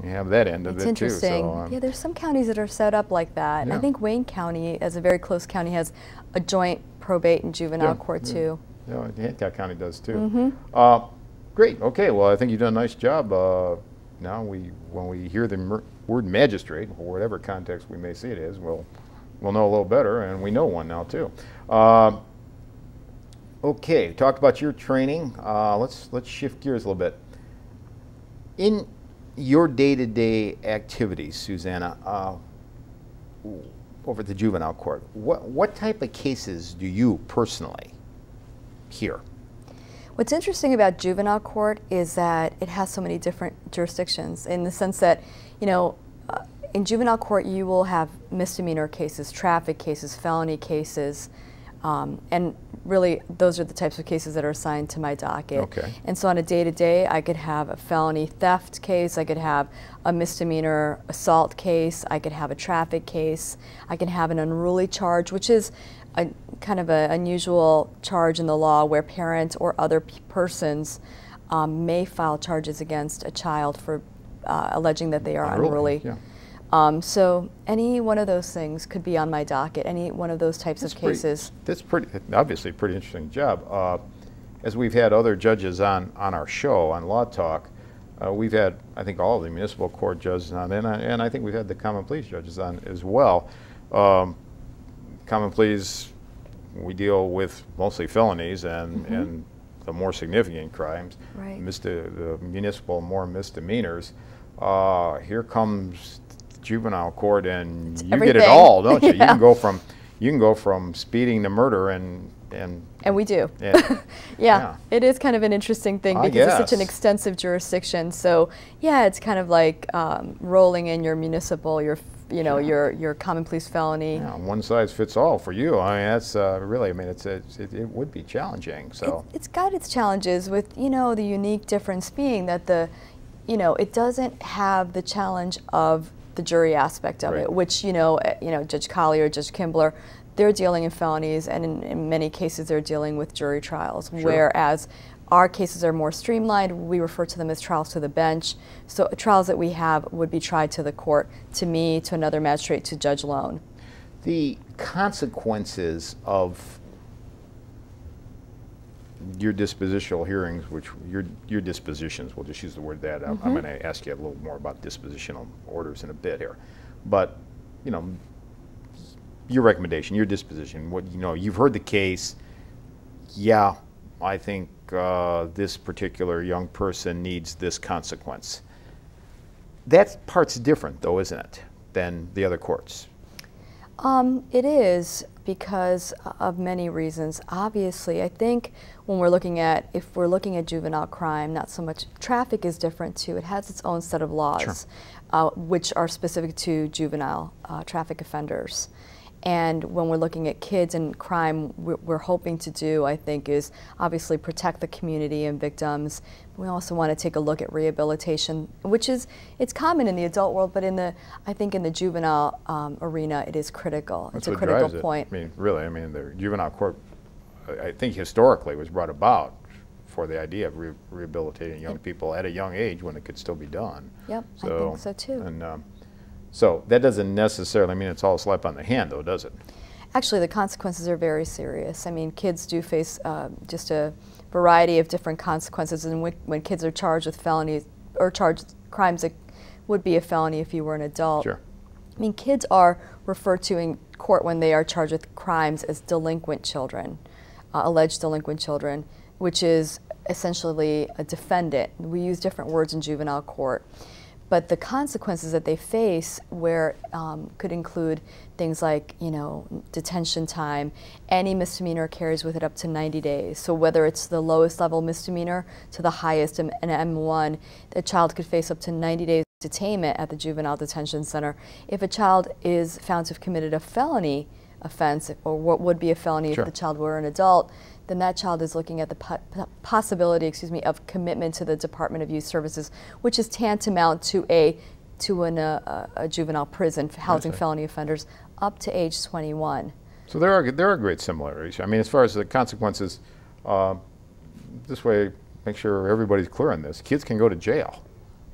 you have that end of It's it interesting. too. So, yeah, there's some counties that are set up like that. Yeah. I think Wayne County, as a very close county, has a joint probate and juvenile court too. Yeah, Hancock County does too. Mm-hmm. Great. Okay. Well, I think you've done a nice job. Now when we hear the word magistrate, or whatever context we may see it as, we'll know a little better, and we know one now too. Okay. Talked about your training. Let's shift gears a little bit. In your day-to-day activities, Susanna, over at the juvenile court, what type of cases do you personally hear? What's interesting about juvenile court is that it has so many different jurisdictions, in the sense that, you know, in juvenile court you will have misdemeanor cases, traffic cases, felony cases, and really those are the types of cases that are assigned to my docket. Okay. And so on a day-to-day I could have a felony theft case, I could have a misdemeanor assault case, I could have a traffic case, I can have an unruly charge, which is a kind of an unusual charge in the law where parents or other persons may file charges against a child for alleging that they are unruly. Yeah. So any one of those things could be on my docket, any one of those types of cases. That's obviously a pretty interesting job. As we've had other judges on our show, on Law Talk, we've had, I think, all of the municipal court judges on, and I think we've had the common pleas judges on as well. Common pleas, we deal with mostly felonies and the more significant crimes. Right. The municipal, more misdemeanors. Here comes juvenile court, and you get it all, don't you? Yeah. You can go from speeding to murder, and we do. Yeah. Yeah, it is kind of an interesting thing because it's such an extensive jurisdiction. So yeah, it's kind of like rolling in your municipal, your common pleas felony. Yeah, one size fits all for you. I mean, that's really. I mean, it would be challenging. So it's got its challenges, with the unique difference being that it doesn't have the challenge of the jury aspect of it, which Judge Collier, Judge Kimbler, they're dealing in felonies, and in many cases they're dealing with jury trials. Sure. Whereas our cases are more streamlined. We refer to them as trials to the bench. So trials that we have would be tried to the court, to me, to another magistrate, to Judge Lone. The consequences of your dispositional hearings, which your dispositions, we'll just use the word that. I'm going to ask you a little more about dispositional orders in a bit here, but your recommendation, your disposition. You've heard the case. Yeah, I think this particular young person needs this consequence. That part's different, though, isn't it, than the other courts? It is, because of many reasons. Obviously, I think when if we're looking at juvenile crime, not so much, traffic is different too. It has its own set of laws, sure, which are specific to juvenile traffic offenders. And when we're looking at kids and crime, we're hoping to do, I think, is obviously protect the community and victims. We also want to take a look at rehabilitation, which it's common in the adult world, but I think in the juvenile arena, it is critical. It's a critical point. I mean, really, the juvenile court, I think historically, was brought about for the idea of rehabilitating young people at a young age when it could still be done. Yep, I think so too. And, so that doesn't necessarily mean it's all a slap on the hand, though, does it? Actually, the consequences are very serious. I mean, kids do face just a variety of different consequences, and when kids are charged with felonies or charged crimes that would be a felony if you were an adult. Sure. I mean, kids are referred to in court when they are charged with crimes as delinquent children, alleged delinquent children, which is essentially a defendant. We use different words in juvenile court. But the consequences that they face could include things like, detention time. Any misdemeanor carries with it up to 90 days. So whether it's the lowest level misdemeanor to the highest, an M1, the child could face up to 90 days detainment at the juvenile detention center. If a child is found to have committed a felony offense, or what would be a felony sure, if the child were an adult, then that child is looking at the possibility, of commitment to the Department of Youth Services, which is tantamount to a juvenile prison for housing felony offenders up to age 21. So there are great similarities. I mean, as far as the consequences, this way, make sure everybody's clear on this. Kids can go to jail,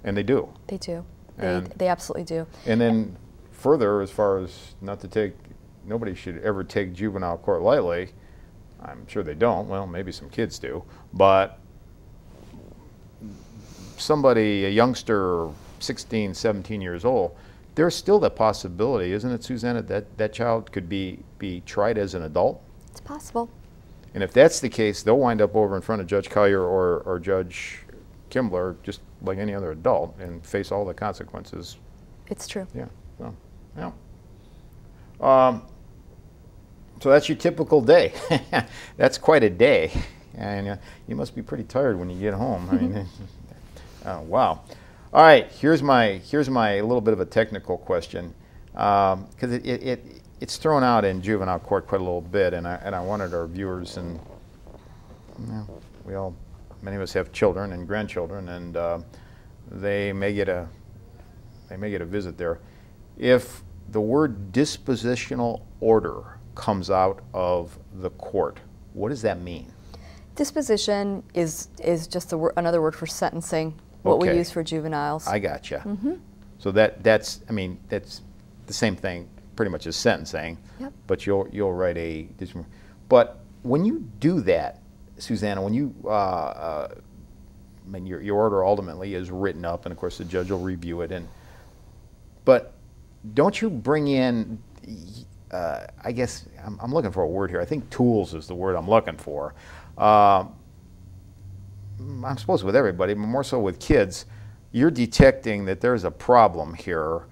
and they do. They do. They absolutely do. And then further, as far as nobody should ever take juvenile court lightly. I'm sure they don't. Well, maybe some kids do. But somebody, a youngster, 16, 17 years old, there's still that possibility, isn't it, Susanna, that that child could be tried as an adult? It's possible. And if that's the case, they'll wind up over in front of Judge Collier or Judge Kimbler just like any other adult and face all the consequences. It's true. Yeah. So, yeah. So that's your typical day. That's quite a day. And you must be pretty tired when you get home. I mean, oh, wow. All right, here's my little bit of a technical question, because it's thrown out in juvenile court quite a little bit, and I wanted our viewers, and many of us have children and grandchildren, and they may get a visit there. If the word dispositional order comes out of the court, what does that mean? Disposition is just another word for sentencing. What we use for juveniles. I gotcha. So that's the same thing pretty much as sentencing. Yep. But you'll write but when you do that, Susanna, when you your order ultimately is written up, and of course the judge will review it, but don't you bring in I guess I'm looking for a word here. I think tools is the word I'm looking for. I'm supposed with everybody, but more so with kids, you're detecting that there's a problem here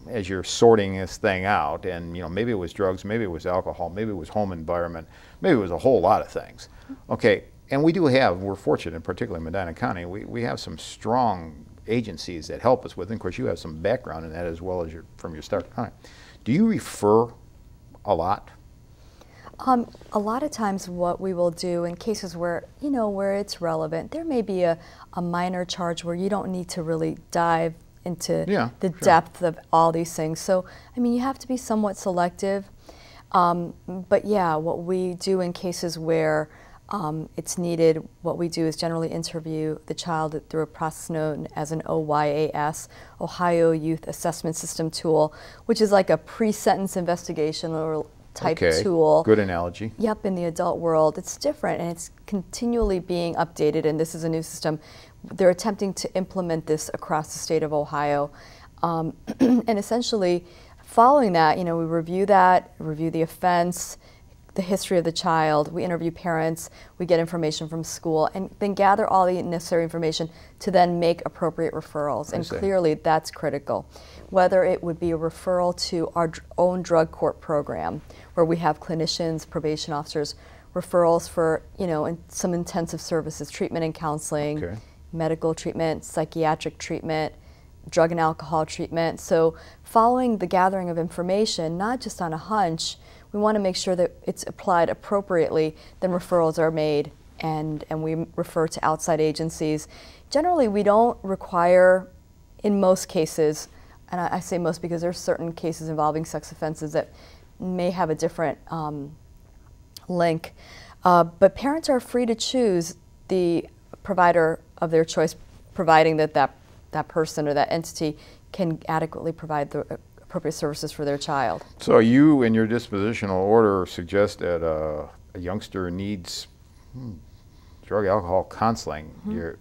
as you're sorting this thing out, and maybe it was drugs, maybe it was alcohol, maybe it was home environment, maybe it was a whole lot of things. Okay, and we're fortunate, particularly in Medina County, we have some strong agencies that help us with it. And of course, you have some background in that as well as from your start. All right. Do you refer a lot? A lot of times what we will do in cases where, where it's relevant, there may be a minor charge where you don't need to really dive into the depth of all these things. So, I mean, you have to be somewhat selective. But yeah, what we do in cases where it's needed, what we do is generally interview the child through a process known as an OYAS, Ohio Youth Assessment System tool, which is like a pre-sentence investigation or type tool. Good analogy. Yep, in the adult world. It's different, and it's continually being updated, and this is a new system. They're attempting to implement this across the state of Ohio. And essentially, following that, we review the offense, the history of the child, we interview parents, we get information from school, and then gather all the necessary information to then make appropriate referrals. And clearly, that's critical. Whether it would be a referral to our own drug court program, where we have clinicians, probation officers, referrals for, some intensive services, treatment and counseling, medical treatment, psychiatric treatment, drug and alcohol treatment. So following the gathering of information, not just on a hunch, we want to make sure that it's applied appropriately, then referrals are made, and we refer to outside agencies. Generally, we don't require, in most cases, and I say most because there's certain cases involving sex offenses that may have a different link, but parents are free to choose the provider of their choice, providing that person or that entity can adequately provide the appropriate services for their child. So you, in your dispositional order, suggest that a youngster needs drug alcohol counseling. Your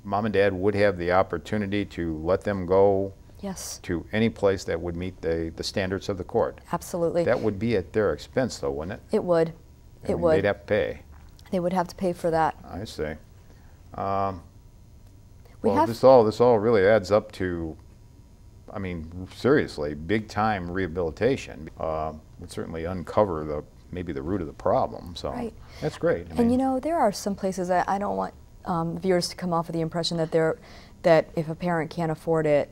mom and dad would have the opportunity to let them go to any place that would meet the standards of the court. Absolutely. That would be at their expense, though, wouldn't it? It would. It would. They'd have to pay. They would have to pay for that. I see. Well, this all really adds up to, I mean, seriously, big-time rehabilitation. Would certainly uncover maybe the root of the problem. So that's great. I mean, there are some places I don't want viewers to come off with the impression that if a parent can't afford it,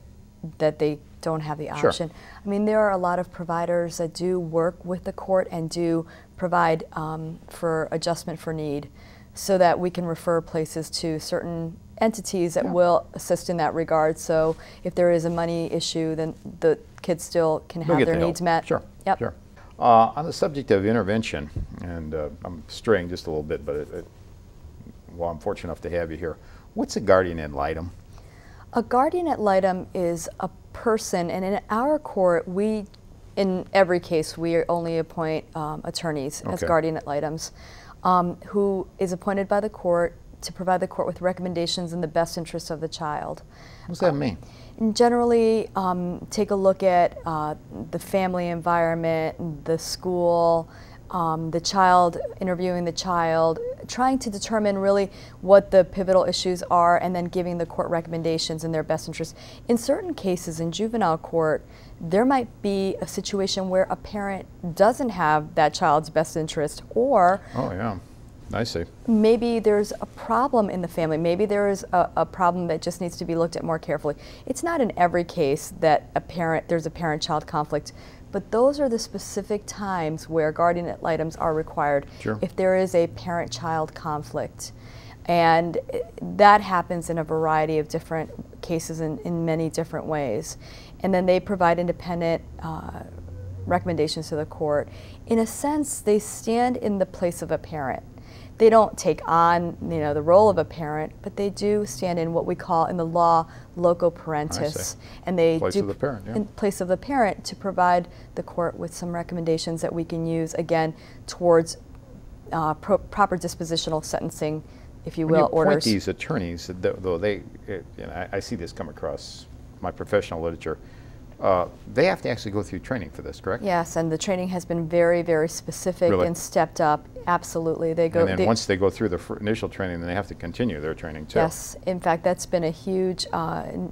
that they don't have the option. I mean, there are a lot of providers that do work with the court and do provide for adjustment for need, so that we can refer places to certain entities that will assist in that regard. So if there is a money issue, then the kids still can have their needs met. Sure. On the subject of intervention, and I'm straying just a little bit, but well, I'm fortunate enough to have you here. What's a guardian ad litem? A guardian ad litem is a person, and in our court, in every case, we only appoint attorneys as guardian ad litems, who is appointed by the court to provide the court with recommendations in the best interest of the child. What does that mean? And generally, take a look at the family environment, the school, the child, interviewing the child, trying to determine really what the pivotal issues are, and then giving the court recommendations in their best interest. In certain cases in juvenile court, there might be a situation where a parent doesn't have that child's best interest, or oh yeah, I see. Maybe there's a problem in the family. Maybe there is a problem that just needs to be looked at more carefully. It's not in every case that there's a parent-child conflict, but those are the specific times where guardian ad litems are required. Sure. If there is a parent-child conflict. And that happens in a variety of different cases in many different ways. And then they provide independent recommendations to the court. In a sense, they stand in the place of a parent. They don't take on, the role of a parent, but they do stand in what we call in the law loco parentis, and they place of the parent, yeah. In place of the parent to provide the court with some recommendations that we can use again towards proper dispositional sentencing, if you will, when you orders. Appoint these attorneys, though I see this come across my professional literature. They have to actually go through training for this, correct? Yes, and the training has been very, very specific Really? And stepped up. Absolutely, they go. And then once they go through the initial training, then they have to continue their training too. Yes, in fact, that's been a huge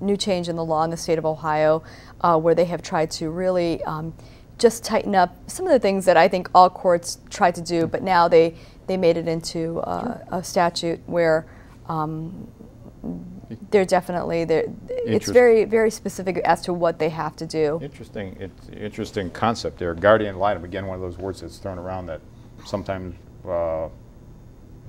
new change in the law in the state of Ohio, where they have tried to really just tighten up some of the things that I think all courts try to do, but now they made it into a statute where. They're definitely it's very, very specific as to what they have to do. Interesting concept there. Guardian ad litem, again, one of those words that's thrown around that sometimes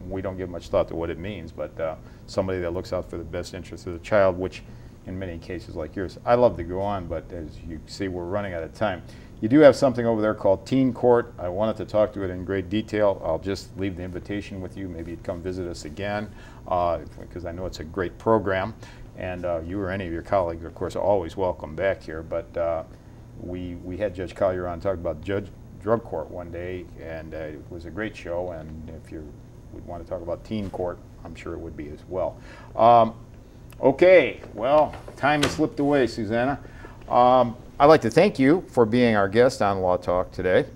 we don't give much thought to what it means, but somebody that looks out for the best interest of the child, which in many cases like yours. I love to go on, but as you see, we're running out of time. You do have something over there called Teen Court. I wanted to talk to it in great detail. I'll just leave the invitation with you. Maybe you'd come visit us again, because I know it's a great program. And you or any of your colleagues, of course, are always welcome back here. But we had Judge Collier on talk about drug court one day, and it was a great show. And if you would want to talk about Teen Court, I'm sure it would be as well. Okay, well, time has slipped away, Susanna. I'd like to thank you for being our guest on Law Talk today.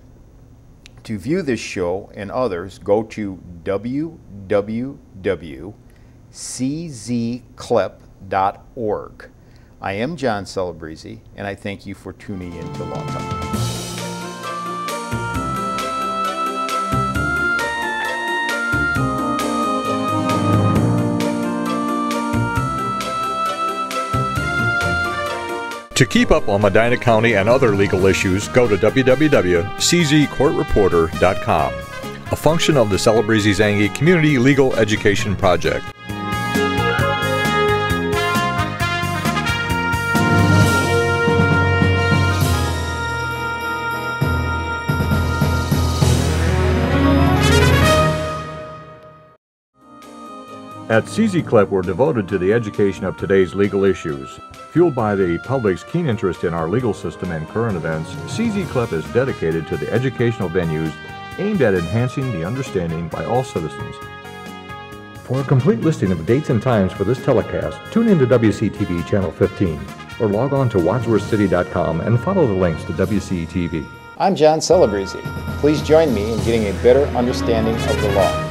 To view this show and others, go to www.czclep.org. I am John Celebrezzi, and I thank you for tuning in to Law Talk. To keep up on Medina County and other legal issues, go to www.czcourtreporter.com, a function of the Celebrezzi-Zangi Community Legal Education Project. At CZ-CLEP, we're devoted to the education of today's legal issues. Fueled by the public's keen interest in our legal system and current events, CZ-CLEP is dedicated to the educational venues aimed at enhancing the understanding by all citizens. For a complete listing of dates and times for this telecast, tune in to WCTV Channel 15 or log on to wadsworthcity.com and follow the links to WCTV. I'm John Celebrezzi. Please join me in getting a better understanding of the law.